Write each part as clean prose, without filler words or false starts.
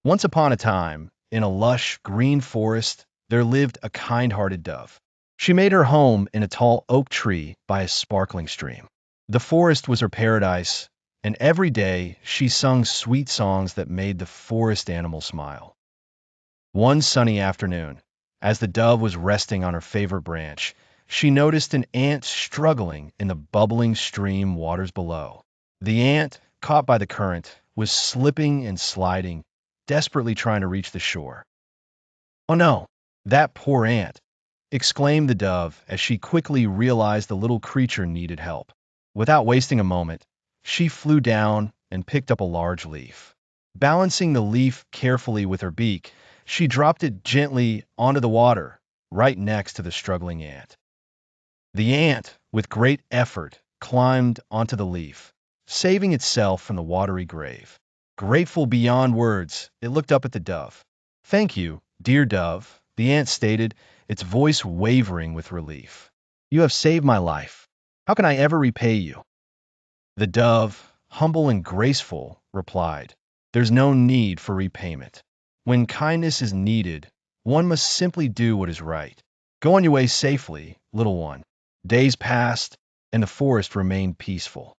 Once upon a time, in a lush, green forest, there lived a kind-hearted dove. She made her home in a tall oak tree by a sparkling stream. The forest was her paradise, and every day she sung sweet songs that made the forest animal smile. One sunny afternoon, as the dove was resting on her favorite branch, she noticed an ant struggling in the bubbling stream waters below. The ant, caught by the current, was slipping and sliding, desperately trying to reach the shore. "Oh no, that poor ant!" exclaimed the dove as she quickly realized the little creature needed help. Without wasting a moment, she flew down and picked up a large leaf. Balancing the leaf carefully with her beak, she dropped it gently onto the water, right next to the struggling ant. The ant, with great effort, climbed onto the leaf, saving itself from the watery grave. Grateful beyond words, it looked up at the dove. "Thank you, dear dove," the ant stated, its voice wavering with relief. "You have saved my life. How can I ever repay you?" The dove, humble and graceful, replied, "There's no need for repayment. When kindness is needed, one must simply do what is right. Go on your way safely, little one." Days passed, and the forest remained peaceful.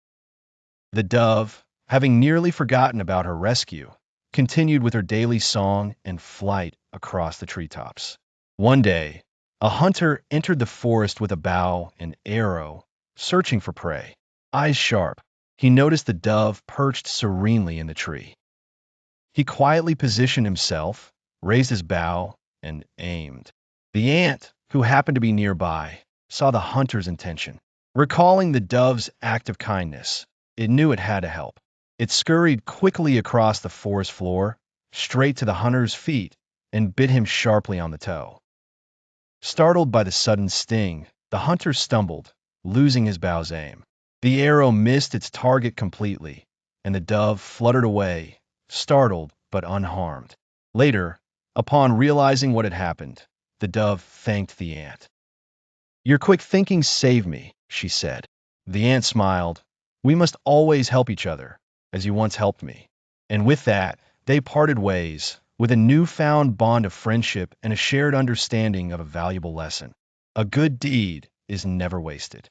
The dove, having nearly forgotten about her rescue, continued with her daily song and flight across the treetops. One day, a hunter entered the forest with a bow and arrow, searching for prey. Eyes sharp, he noticed the dove perched serenely in the tree. He quietly positioned himself, raised his bow, and aimed. The ant, who happened to be nearby, saw the hunter's intention. Recalling the dove's act of kindness, it knew it had to help. It scurried quickly across the forest floor, straight to the hunter's feet, and bit him sharply on the toe. Startled by the sudden sting, the hunter stumbled, losing his bow's aim. The arrow missed its target completely, and the dove fluttered away, startled but unharmed. Later, upon realizing what had happened, the dove thanked the ant. "Your quick thinking saved me," she said. The ant smiled. "We must always help each other, as you once helped me." And with that, they parted ways, with a newfound bond of friendship and a shared understanding of a valuable lesson. A good deed is never wasted.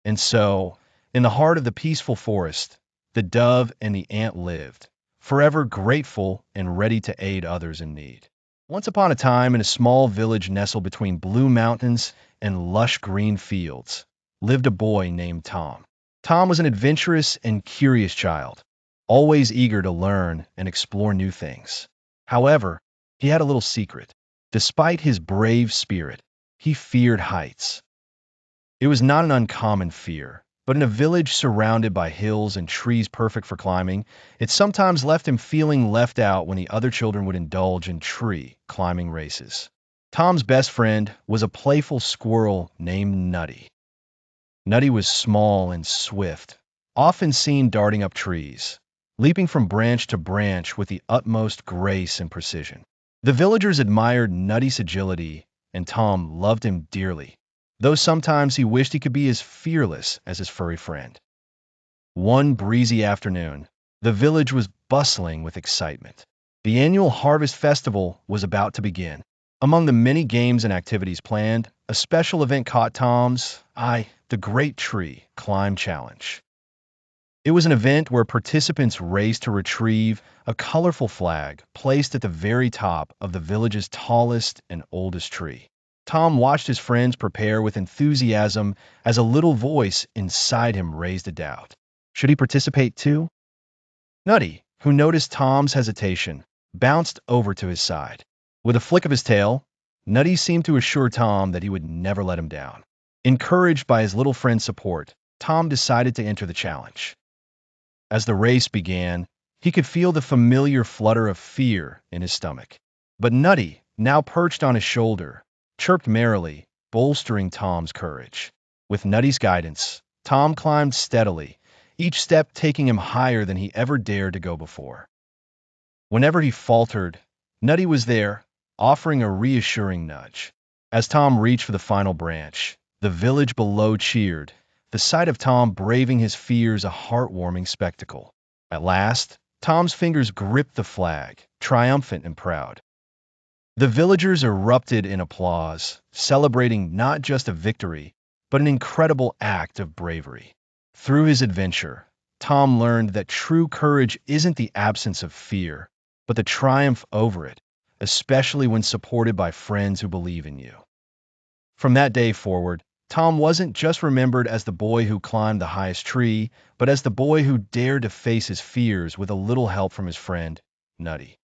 And so, in the heart of the peaceful forest, the dove and the ant lived, forever grateful and ready to aid others in need. Once upon a time, in a small village nestled between blue mountains and lush green fields, lived a boy named Tom. Tom was an adventurous and curious child, always eager to learn and explore new things. However, he had a little secret. Despite his brave spirit, he feared heights. It was not an uncommon fear, but in a village surrounded by hills and trees perfect for climbing, it sometimes left him feeling left out when the other children would indulge in tree climbing races. Tom's best friend was a playful squirrel named Nutty. Nutty was small and swift, often seen darting up trees, leaping from branch to branch with the utmost grace and precision. The villagers admired Nutty's agility, and Tom loved him dearly, though sometimes he wished he could be as fearless as his furry friend. One breezy afternoon, the village was bustling with excitement. The annual Harvest Festival was about to begin. Among the many games and activities planned, a special event caught Tom's eye: the Great Tree Climb Challenge. It was an event where participants raced to retrieve a colorful flag placed at the very top of the village's tallest and oldest tree. Tom watched his friends prepare with enthusiasm as a little voice inside him raised a doubt. Should he participate too? Nutty, who noticed Tom's hesitation, bounced over to his side. With a flick of his tail, Nutty seemed to assure Tom that he would never let him down. Encouraged by his little friend's support, Tom decided to enter the challenge. As the race began, he could feel the familiar flutter of fear in his stomach. But Nutty, now perched on his shoulder, chirped merrily, bolstering Tom's courage. With Nutty's guidance, Tom climbed steadily, each step taking him higher than he ever dared to go before. Whenever he faltered, Nutty was there, offering a reassuring nudge. As Tom reached for the final branch, the village below cheered, the sight of Tom braving his fears a heartwarming spectacle. At last, Tom's fingers gripped the flag, triumphant and proud. The villagers erupted in applause, celebrating not just a victory, but an incredible act of bravery. Through his adventure, Tom learned that true courage isn't the absence of fear, but the triumph over it, especially when supported by friends who believe in you. From that day forward, Tom wasn't just remembered as the boy who climbed the highest tree, but as the boy who dared to face his fears with a little help from his friend, Nutty.